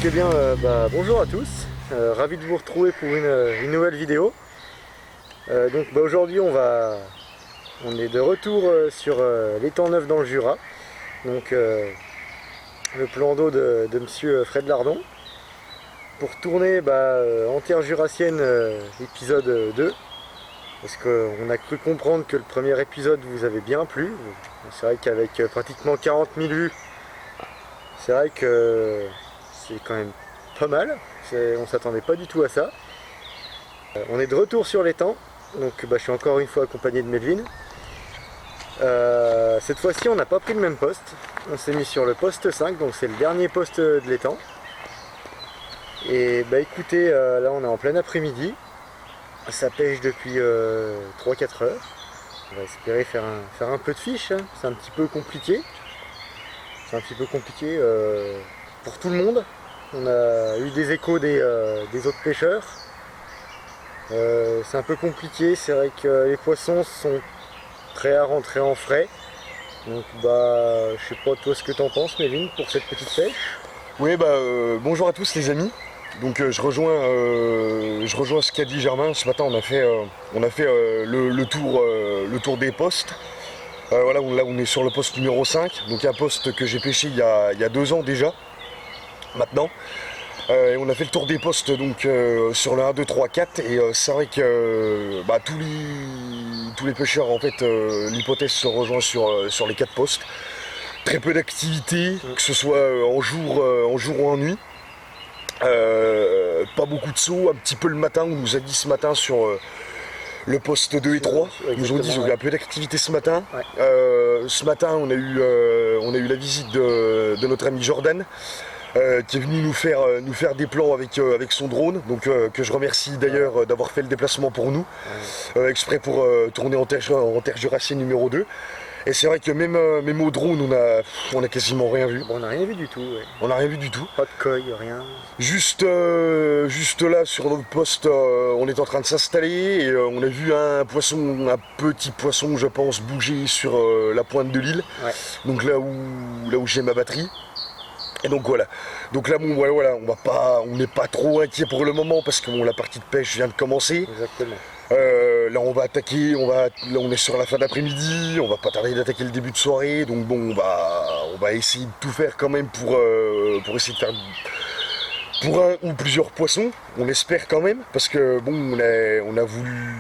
Eh bien, bonjour à tous, ravi de vous retrouver pour une nouvelle vidéo. Aujourd'hui on est de retour sur l'étang Neuf dans le Jura, donc le plan d'eau de monsieur Fred Lardon, pour tourner en terre jurassienne épisode 2, parce qu'on a cru comprendre que le premier épisode vous avait bien plu. C'est vrai qu'avec pratiquement 40 000 vues, c'est vrai que c'est quand même pas mal, on s'attendait pas du tout à ça. On est de retour sur l'étang, donc je suis encore une fois accompagné de Melvin. Cette fois-ci on n'a pas pris le même poste, on s'est mis sur le poste 5, donc c'est le dernier poste de l'étang. Et écoutez, là on est en plein après-midi, ça pêche depuis 3-4 heures. On va espérer faire un peu de fiche, hein. C'est un petit peu compliqué. C'est un petit peu compliqué pour tout le monde. On a eu des échos des autres pêcheurs. C'est un peu compliqué, c'est vrai que les poissons sont prêts à rentrer en frais. Donc je sais pas toi ce que t'en penses, Melvin, pour cette petite pêche. Oui, bonjour à tous les amis. Donc je rejoins ce qu'a dit Germain. Ce matin on a fait le tour des postes. Voilà, là on est sur le poste numéro 5, donc un poste que j'ai pêché il y a 2 ans déjà, maintenant. Et on a fait le tour des postes donc sur le 1, 2, 3, 4, et c'est vrai que tous les pêcheurs, en fait, l'hypothèse se rejoint sur les 4 postes. Très peu d'activité, que ce soit en jour ou en nuit. Pas beaucoup de sauts, un petit peu le matin, on nous a dit ce matin sur le poste 2 et 3, ils nous ont dit qu'il y avait un peu d'activité ce matin. Ouais. Ce matin on a eu la visite de notre ami Jordan, qui est venu nous faire des plans avec son drone, donc que je remercie d'ailleurs d'avoir fait le déplacement pour nous, exprès pour tourner en terre jurassienne numéro 2. Et c'est vrai que même au drone on a quasiment rien vu. On n'a rien vu du tout. Ouais. On n'a rien vu du tout. Pas de coille, rien. Juste là sur notre poste, on est en train de s'installer et on a vu un petit poisson je pense bouger sur la pointe de l'île. Ouais. Donc là où j'ai ma batterie. Et donc voilà. Donc là voilà, on n'est pas trop inquiet pour le moment parce que la partie de pêche vient de commencer. Exactement. Là on va attaquer, là on est sur la fin d'après-midi, on va pas tarder d'attaquer le début de soirée, donc on va essayer de tout faire quand même pour essayer de faire pour un ou plusieurs poissons, on espère quand même, parce que on a voulu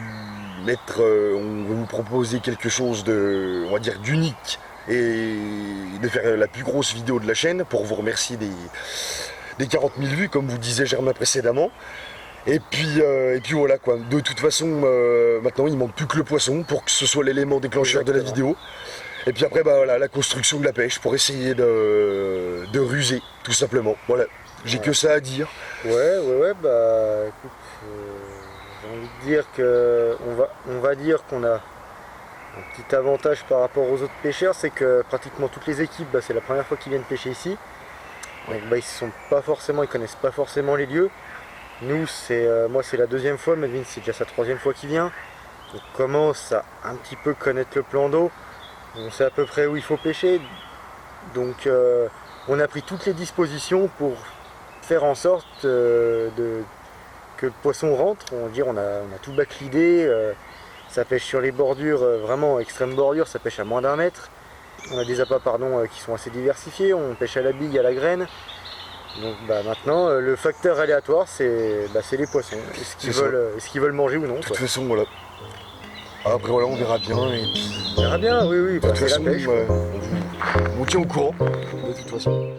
on va vous proposer quelque chose on va dire d'unique et de faire la plus grosse vidéo de la chaîne pour vous remercier des 40 000 vues comme vous disait Germain précédemment. Et puis voilà quoi, de toute façon maintenant il manque plus que le poisson pour que ce soit l'élément déclencheur de la vidéo. Et puis après voilà, la construction de la pêche pour essayer de ruser tout simplement. Voilà, j'ai que ça à dire. Ouais, écoute, j'ai envie de dire que on va dire qu'on a un petit avantage par rapport aux autres pêcheurs, c'est que pratiquement toutes les équipes, c'est la première fois qu'ils viennent pêcher ici. Donc ils connaissent pas forcément les lieux. Nous, moi c'est la 2e fois, Melvin c'est déjà sa 3e fois qu'il vient. On commence à un petit peu connaître le plan d'eau. On sait à peu près où il faut pêcher. Donc on a pris toutes les dispositions pour faire en sorte que le poisson rentre. On a tout baclidé. Ça pêche sur les bordures, vraiment extrême bordure, ça pêche à moins d'1 mètre. On a des appâts qui sont assez diversifiés. On pêche à la bille, à la graine. Donc maintenant le facteur aléatoire c'est les poissons, est-ce qu'ils veulent manger ou non. De toute façon voilà. Après voilà on verra bien et puis. On verra bien, oui, de toute façon, la pêche. On tient au courant de toute façon.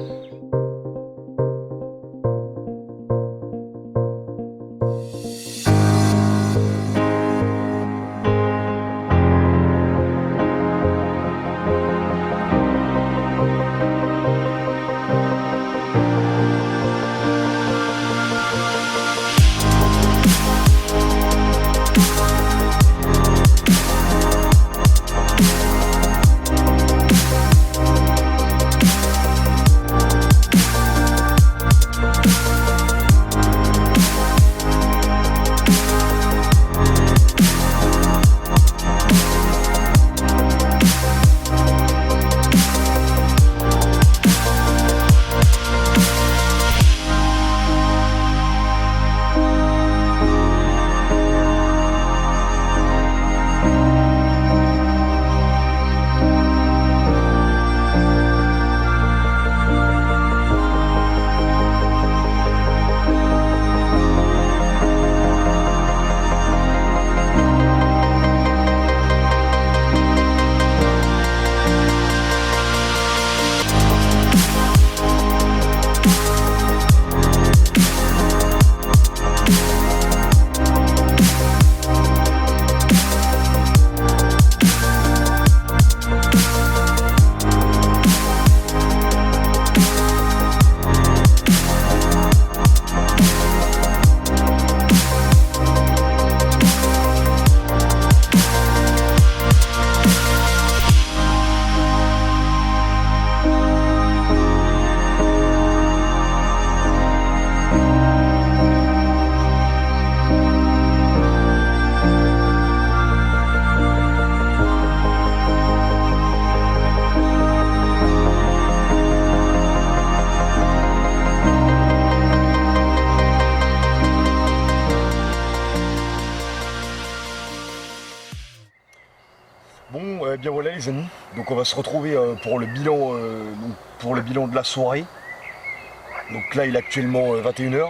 bien voilà les amis, donc on va se retrouver pour le bilan de la soirée. Donc là il est actuellement 21 h.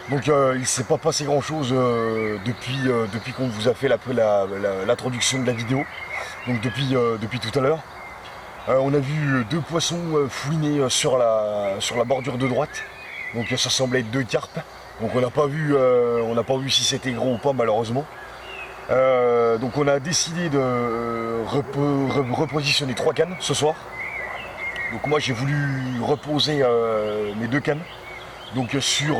Donc il ne s'est pas passé grand chose depuis qu'on vous a fait l'introduction de la vidéo. Donc depuis tout à l'heure. On a vu 2 poissons fouiner sur la bordure de droite. Donc ça semblait être 2 carpes. Donc on n'a pas vu si c'était gros ou pas malheureusement. Donc on a décidé de repositionner 3 cannes ce soir. Donc moi j'ai voulu reposer mes 2 cannes. Donc sur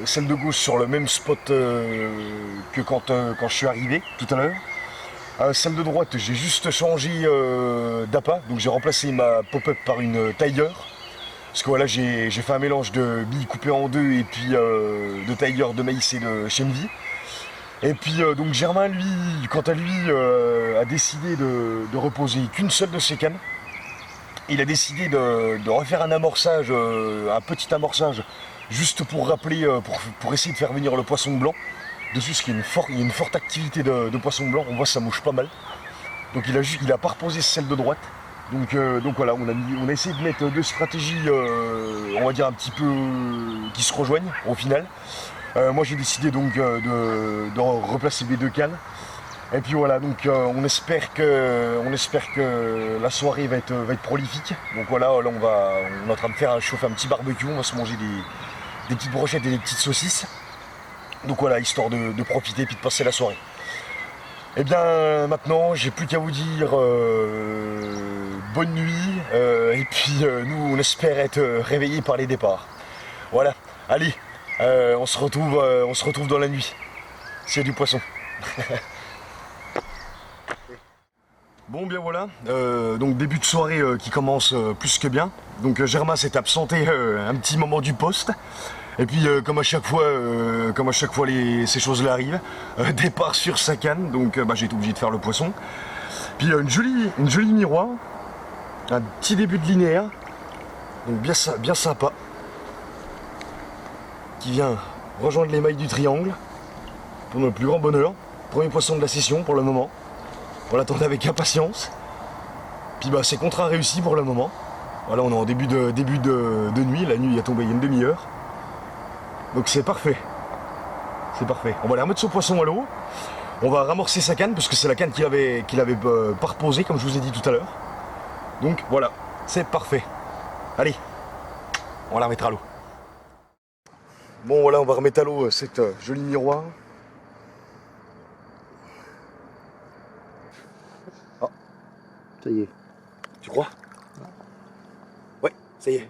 celle de gauche sur le même spot que quand je suis arrivé tout à l'heure. Celle de droite j'ai juste changé d'appât. Donc j'ai remplacé ma pop-up par une tailleur. Parce que voilà j'ai fait un mélange de billes coupées en 2 et puis de tailleur de maïs et de chenvi. Et puis donc Germain lui, quant à lui, a décidé de reposer qu'une seule de ses cannes. Il a décidé de refaire un amorçage, un petit amorçage, juste pour rappeler, pour essayer de faire venir le poisson blanc. Dessus, parce qu'il y a une forte activité de poisson blanc, on voit ça mouche pas mal. Donc il a pas reposé celle de droite. Donc voilà, on a essayé de mettre 2 stratégies, on va dire un petit peu qui se rejoignent au final. Moi j'ai décidé donc de replacer mes 2 cannes. Et puis voilà, donc on espère que la soirée va être prolifique. Donc voilà, là on est en train de chauffer un petit barbecue, on va se manger des petites brochettes et des petites saucisses. Donc voilà, histoire de profiter et puis de passer la soirée. Et bien maintenant, j'ai plus qu'à vous dire bonne nuit. Et puis nous on espère être réveillés par les départs. Voilà, allez, on se retrouve dans la nuit. S'il y a du poisson. Bon bien voilà, donc début de soirée qui commence plus que bien. Donc Germain s'est absenté un petit moment du poste. Et puis comme à chaque fois ces choses-là arrivent, départ sur sa canne, donc j'ai été obligé de faire le poisson. Puis une jolie miroir, un petit début de linéaire, donc bien sympa, qui vient rejoindre les mailles du triangle, pour notre plus grand bonheur. Premier poisson de la session pour le moment. On l'attendait avec impatience. Puis c'est contrat réussi pour le moment. Voilà, on est en début de nuit. La nuit est tombée il y a une demi-heure. Donc c'est parfait. C'est parfait. On va aller remettre ce poisson à l'eau. On va ramorcer sa canne parce que c'est la canne qu'il avait pas reposée comme je vous ai dit tout à l'heure. Donc voilà, c'est parfait. Allez, on va la remettre à l'eau. Bon voilà, on va remettre à l'eau cette jolie miroir. Ça y est. Tu crois? Ouais, ça y est.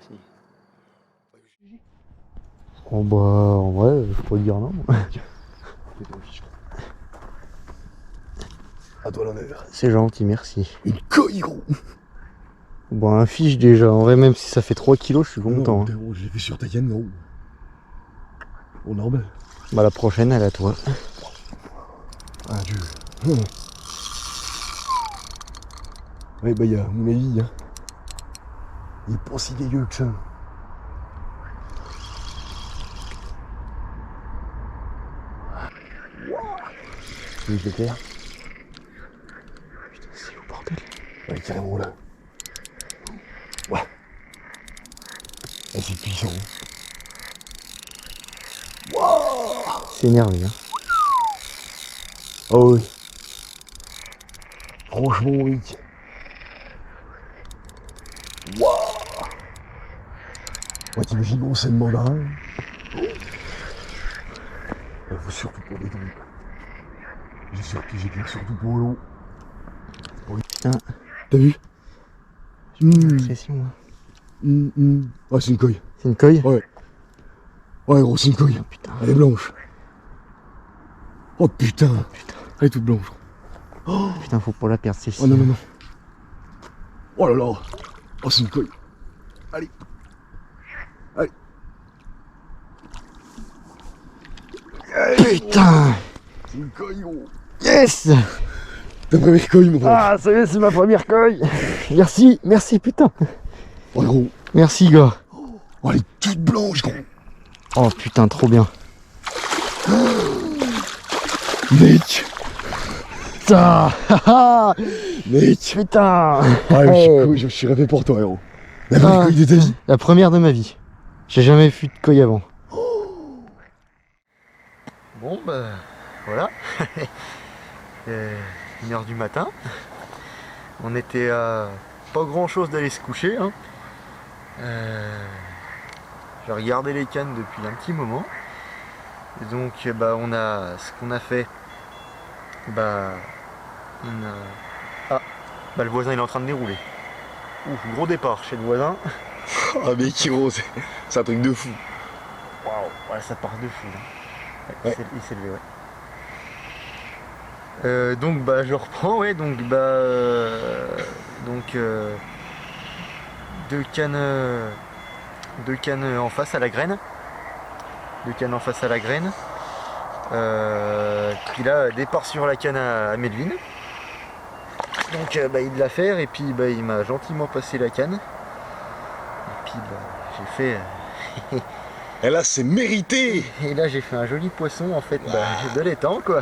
Oh bah en vrai, je pourrais dire non. À toi l'honneur. C'est gentil, merci. Une coille gros. Bon, un fiche déjà, en vrai même si ça fait 3 kilos, je suis content. Non, je l'ai fait sur ta canne, gros. Bon, normal. Bah la prochaine, elle est à toi. Adieu. Ouais bah à mon avis, hein. Il est pas si dégueu que ça. Oui, je l'éclaire. Putain, c'est au bordel. Ouais, carrément là. Ouais. Ah, c'est puissant. Waouh. C'est énervé, hein. Oh oui. Franchement, oui. Waouh. Ouais, t'imagines, bon, c'est le mandarin. Il faut surtout pas détruire. J'éclaire surtout pour l'eau. Putain. T'as vu? Pression, hein. Ah, c'est une coille. C'est une coille? Ouais. Ouais, gros, c'est une coille. Oh, putain. Elle est blanche. Oh putain. Elle est toute blanche. Oh. Putain, faut pas la perdre celle-ci. Oh non. Oh là là. Oh, c'est une coille. Allez. Putain. C'est une coille, gros. Yes. Ta première coille, mon gros. Ah, ça y est, c'est ma première coille. Merci, putain. Oh, gros. Merci, gars. Oh, elle est toute blanche, gros. Oh, putain, trop bien. Mec. putain. Mec. Putain. Je suis rêvé pour toi, héros. La première cueille de ta vie. La première de ma vie. J'ai jamais vu de cueille avant. Bon bah voilà. 1h du matin. On était à pas grand chose d'aller se coucher. Hein. J'ai regardé les cannes depuis un petit moment. Et donc bah on a ce qu'on a fait. Bah on a. Ah bah le voisin il est en train de dérouler. Ouf, gros départ chez le voisin. Ah mec, héros, c'est un truc de fou. Waouh, ouais, ça part de fou. Là. Ouais. Il s'est levé, ouais. Donc bah je reprends, ouais, donc deux cannes en face à la graine. Deux cannes en face à la graine. Puis là, départ sur la canne à Melvin. Donc bah, il l'a fait et puis bah, il m'a gentiment passé la canne. Et puis bah, j'ai fait. Et là, c'est mérité. Et là j'ai fait un joli poisson en fait, bah, de l'étang quoi.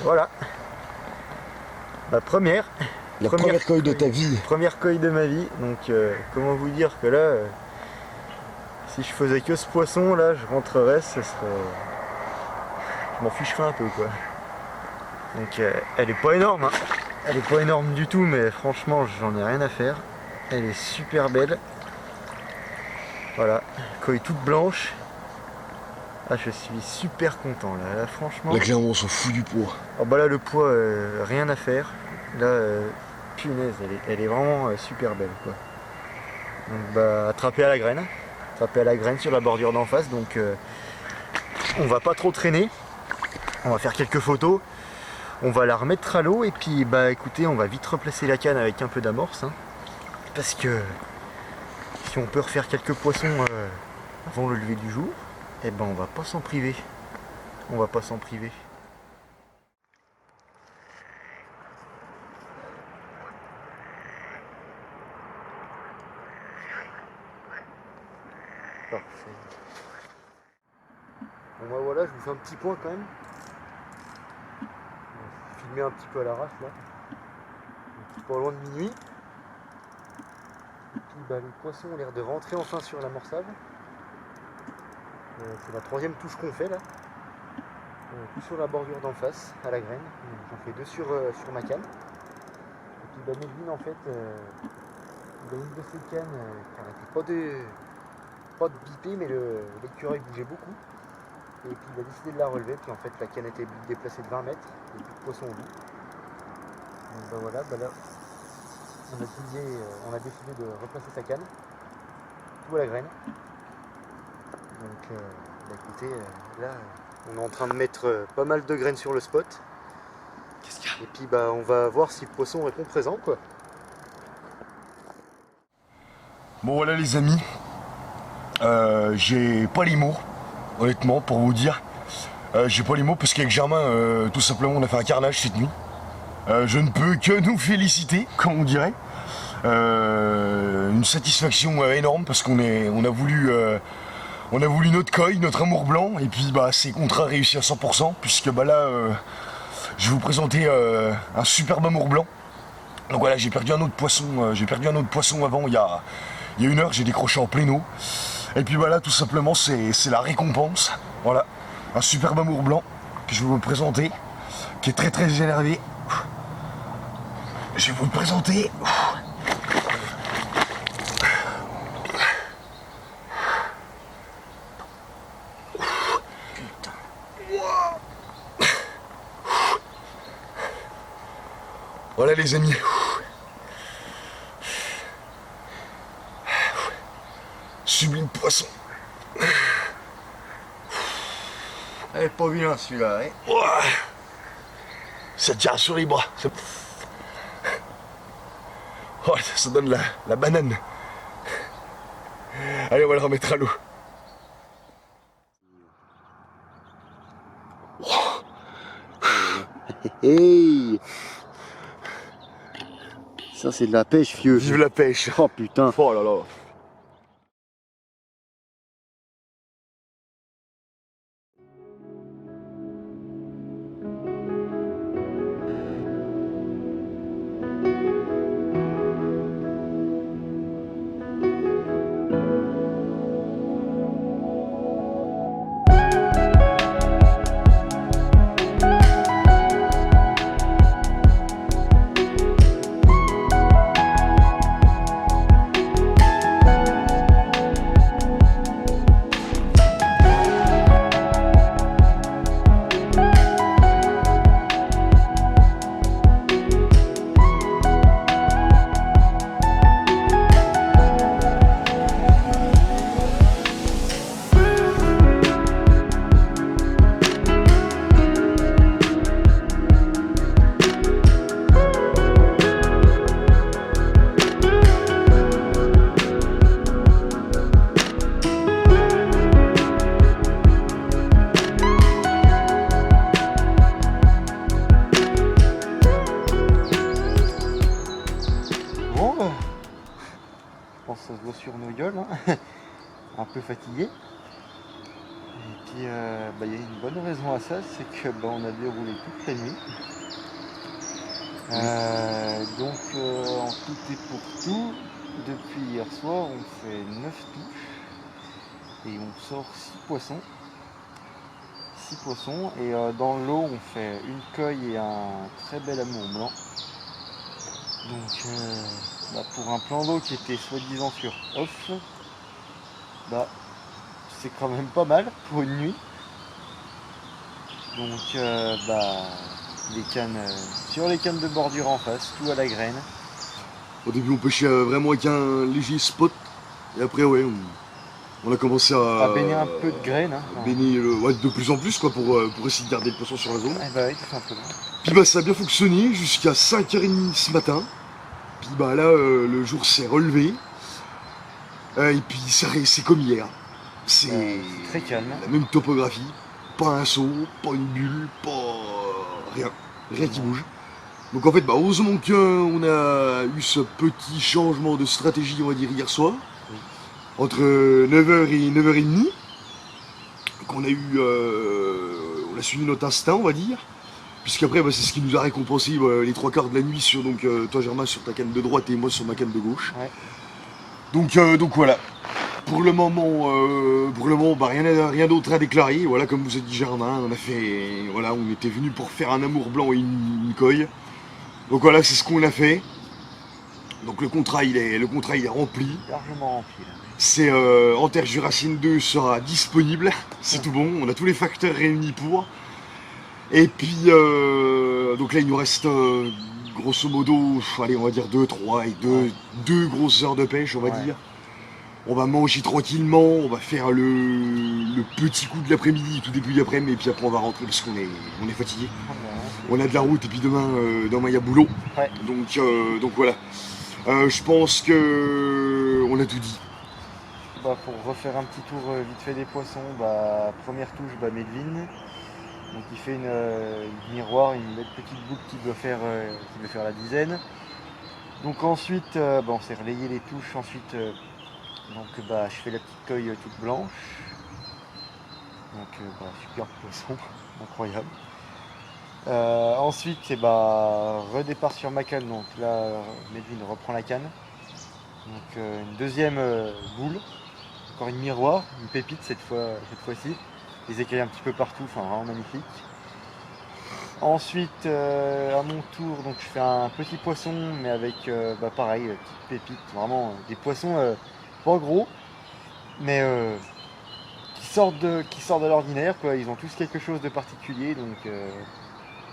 Voilà. Ma première. La première cueille de ta vie. Première cueille de ma vie. Donc comment vous dire que là, si je faisais que ce poisson là, je rentrerais, ce serait. Je m'en ficherais un peu quoi. Donc elle est pas énorme, hein. Elle est pas énorme du tout, mais franchement j'en ai rien à faire. Elle est super belle. Voilà, cueille toute blanche. Ah, je suis super content là, franchement. Là clairement on s'en fout du poids. Oh bah là le poids, rien à faire. Là, punaise, elle est vraiment super belle quoi. Donc bah attraper à la graine. Attraper à la graine sur la bordure d'en face. Donc on va pas trop traîner. On va faire quelques photos. On va la remettre à l'eau et puis bah écoutez, on va vite replacer la canne avec un peu d'amorce. Hein, parce que si on peut refaire quelques poissons avant le lever du jour, eh ben on va pas s'en priver. On va pas s'en priver. Parfait. Bon bah voilà, je vous fais un petit point quand même. Je vais filmer un petit peu à l'arrache là. Pas loin de minuit. Et puis bah, les poissons ont l'air de rentrer enfin sur l'amorçage. C'est la troisième touche qu'on fait là. Tout sur la bordure d'en face, à la graine. J'en fais deux sur ma canne. Et puis bah, Melvin en fait, il a une de ses cannes qui n'arrêtait pas de biper, mais l'écureuil bougeait beaucoup. Et puis il a décidé de la relever, puis en fait la canne était déplacée de 20 mètres, et plus de poisson au bout. Donc bah voilà, bah là on a décidé de replacer sa canne, tout à la graine. Donc bah écoutez, là on est en train de mettre pas mal de graines sur le spot. Qu'est-ce qu'il y a? Et puis bah on va voir si le poisson répond présent quoi. Bon voilà les amis, j'ai pas les mots, honnêtement, pour vous dire. J'ai pas les mots parce qu'avec Germain, tout simplement, on a fait un carnage cette nuit. Je ne peux que nous féliciter, comme on dirait. Une satisfaction énorme parce qu'on a voulu notre coille, notre amour blanc, et puis bah ces contrats réussis à 100%, puisque bah là, je vais vous présenter un superbe amour blanc. Donc voilà, j'ai perdu un autre poisson avant, il y a 1 heure, j'ai décroché en plein eau. Et puis voilà, tout simplement, c'est la récompense. Voilà, un superbe amour blanc que je vais vous présenter, qui est très très énervé. Je vais vous le présenter. Voilà les amis. Sublime poisson. Elle est pas bien celui-là, hein. Ouah. Ça tire sur les bras. Oh, ça donne la banane. Allez, on va le remettre à l'eau. Hey, ça c'est de la pêche, vieux. Vive la pêche. Oh putain. Oh là là. ça se voit sur nos gueules, hein. Un peu fatigué. Et puis il y a une bonne raison à ça, c'est que on a déroulé toute la nuit. Donc en tout et pour tout, depuis hier soir on fait 9 touches et on sort 6 poissons. 6 poissons et dans l'eau on fait une coille et un très bel amour blanc. Donc pour un plan d'eau qui était soi-disant sur off, c'est quand même pas mal pour une nuit. Donc les cannes sur les cannes de bordure en face, tout à la graine. Au début on pêchait vraiment avec un léger spot et après ouais on a commencé à baigner un peu de graines. Baigner de plus en plus quoi pour essayer de garder le poisson sur la zone. Oui, tout simplement. Puis ça a bien fonctionné jusqu'à 5h30 ce matin. Puis là le jour s'est relevé. Et puis c'est comme hier. C'est très calme. La même topographie. Pas un saut, pas une bulle, pas rien qui bouge. Donc en fait, heureusement qu'on a eu ce petit changement de stratégie, on va dire, hier soir, entre 9h et 9h30. Donc on a suivi notre instinct, on va dire. Puisqu'après, c'est ce qui nous a récompensé les 3/4 de la nuit sur toi Germain sur ta canne de droite et moi sur ma canne de gauche. Ouais. Donc voilà. Pour le moment, rien d'autre à déclarer. Voilà, comme vous a dit Germain, on était venu pour faire un amour blanc et une coille. Donc voilà, c'est ce qu'on a fait. Donc le contrat il est rempli. Largement rempli. Là. C'est Anter Jurassine 2 sera disponible. C'est tout bon. On a tous les facteurs réunis pour. Et puis donc là il nous reste grosso modo, allez, on va dire 2 grosses heures de pêche, on va dire. On va manger tranquillement, on va faire le petit coup de l'après-midi, tout début d'après-midi, et puis après on va rentrer parce qu'on est fatigué. On a de la route et puis demain il y a boulot. Ouais. Donc voilà. Je pense que on a tout dit. Pour refaire un petit tour vite fait des poissons, première touche, Melvin. Donc il fait une miroir, une belle petite boucle qui doit faire la dizaine. Donc ensuite, on s'est relayé les touches. Ensuite, je fais la petite coille toute blanche. Donc super poisson, incroyable. Ensuite, redépart sur ma canne. Donc là, Melvin reprend la canne. Donc une deuxième boule, encore une miroir, une pépite cette fois-ci. Les écailles un petit peu partout, vraiment magnifique. Ensuite, à mon tour, donc je fais un petit poisson, mais avec pareil, petite pépite, vraiment des poissons pas gros, mais qui sortent de l'ordinaire, quoi. Ils ont tous quelque chose de particulier, donc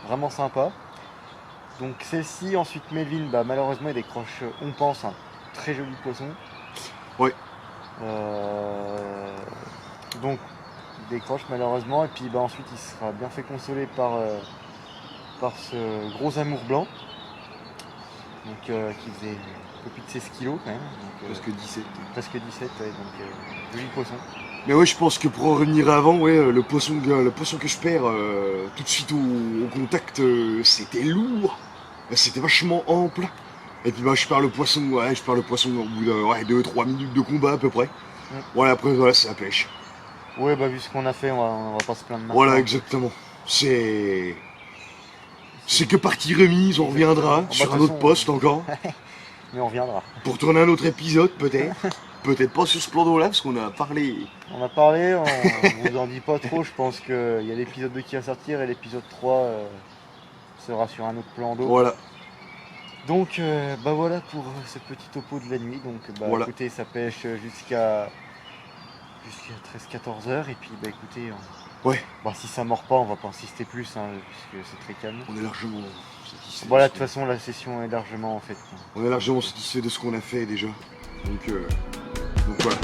vraiment sympa. Donc celle-ci, ensuite Melvin, malheureusement il décroche, on pense, un très joli poisson. Oui. Donc il décroche malheureusement, et puis ensuite il sera bien fait consoler par ce gros amour blanc, donc qui faisait un peu plus de 16 kilos quand même. Donc, presque 17. Presque 17, ouais, donc joli poisson. Mais ouais, je pense que pour en revenir avant, le poisson que je perds tout de suite au contact, c'était lourd, c'était vachement ample. Et puis je perds le poisson au bout de 2-3 minutes de combat à peu près. Voilà, après c'est la pêche. Ouais, vu ce qu'on a fait, on va pas se plaindre maintenant. Voilà, exactement. C'est que partie remise, on reviendra sur un autre poste encore. Mais on reviendra. Pour tourner un autre épisode peut-être. Peut-être pas sur ce plan d'eau-là, parce qu'on a parlé. On vous en dit pas trop, je pense qu'il y a l'épisode 2 qui va sortir et l'épisode 3 sera sur un autre plan d'eau. Voilà. Donc voilà pour ce petit topo de la nuit. Donc voilà. Écoutez, ça pêche jusqu'à 13-14 heures et puis écoutez, si ça mord pas, on va pas insister plus, puisque c'est très calme. On est largement satisfait. Voilà, de toute façon la session est largement faite. On est largement satisfait de ce qu'on a fait déjà. Donc voilà.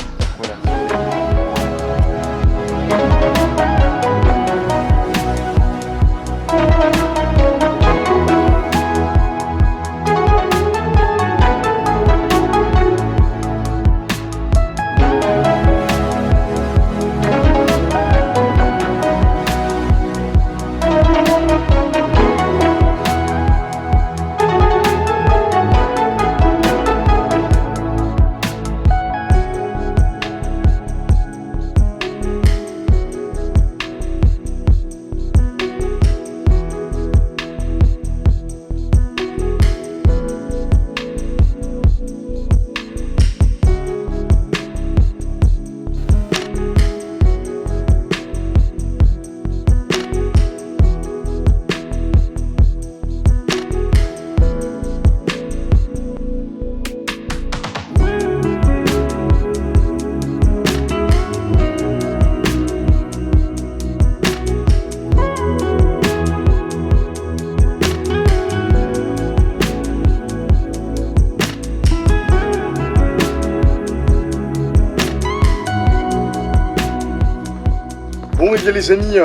les amis,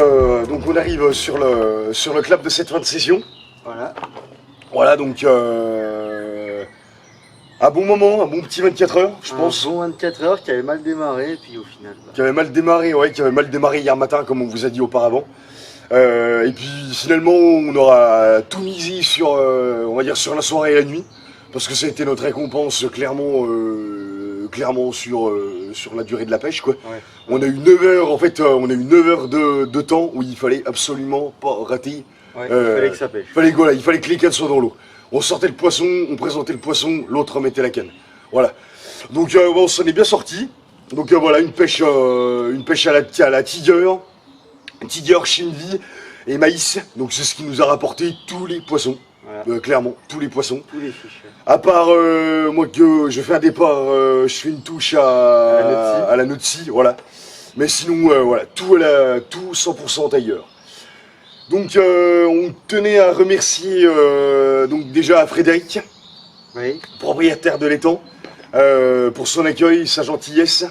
donc on arrive sur le clap de cette fin de session. Voilà. Voilà donc un bon moment, un bon petit 24 heures je pense. Un bon 24 heures qui avait mal démarré et puis au final. Qui avait mal démarré, ouais, qui avait mal démarré hier matin comme on vous a dit auparavant. Et puis finalement on aura tout misé sur, on va dire sur la soirée et la nuit. Parce que ça a été notre récompense clairement, sur la durée de la pêche quoi. Ouais. On a eu 9 heures en fait, on a eu 9 heures de temps où il fallait absolument pas rater. Ouais, il fallait que ça pêche. Il fallait que les cannes soient dans l'eau. On sortait le poisson, on présentait le poisson, l'autre mettait la canne. Voilà. Donc on s'en est bien sorti. Donc voilà, une pêche à la tigre, chinvi et maïs. Donc c'est ce qui nous a rapporté tous les poissons. Voilà. Clairement, tous les poissons. Tous les fiches. À part moi que je fais un départ, je fais une touche à la Notsi, voilà. Mais sinon, voilà, tout 100% tailleur. Donc on tenait à remercier donc déjà à Frédéric, oui. Propriétaire de l'étang, pour son accueil, sa gentillesse,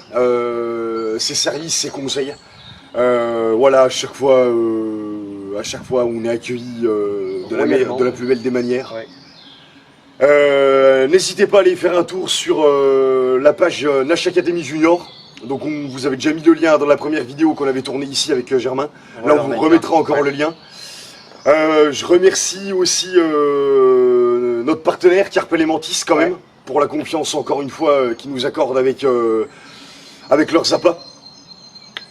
ses services, ses conseils. Voilà, à chaque fois on est accueilli de la plus belle des manières. Ouais. N'hésitez pas à aller faire un tour sur la page Nash Academy Junior. Donc vous avez déjà mis le lien dans la première vidéo qu'on avait tournée ici avec Germain. Là on vous remettra encore le lien. Je remercie aussi notre partenaire Carpe Elementis quand même, pour la confiance encore une fois qu'ils nous accordent avec leurs appâts.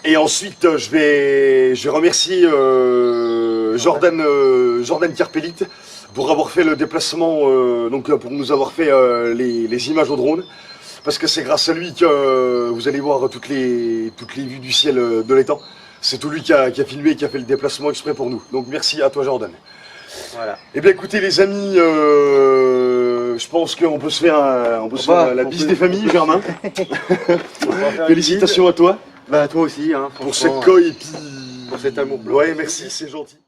Et ensuite je vais remercier Jordan Carpelite pour avoir fait le déplacement, donc pour nous avoir fait les images au drone. Parce que c'est grâce à lui que vous allez voir toutes les vues du ciel de l'étang. C'est tout lui qui a filmé, qui a fait le déplacement exprès pour nous. Donc merci à toi Jordan. Voilà. Eh bien écoutez les amis, je pense qu'on peut se faire, la bise des familles, Germain. Félicitations à toi. Bah à toi aussi, hein, pour cette coille et puis... pour cet amour blanc. Ouais merci, c'est gentil.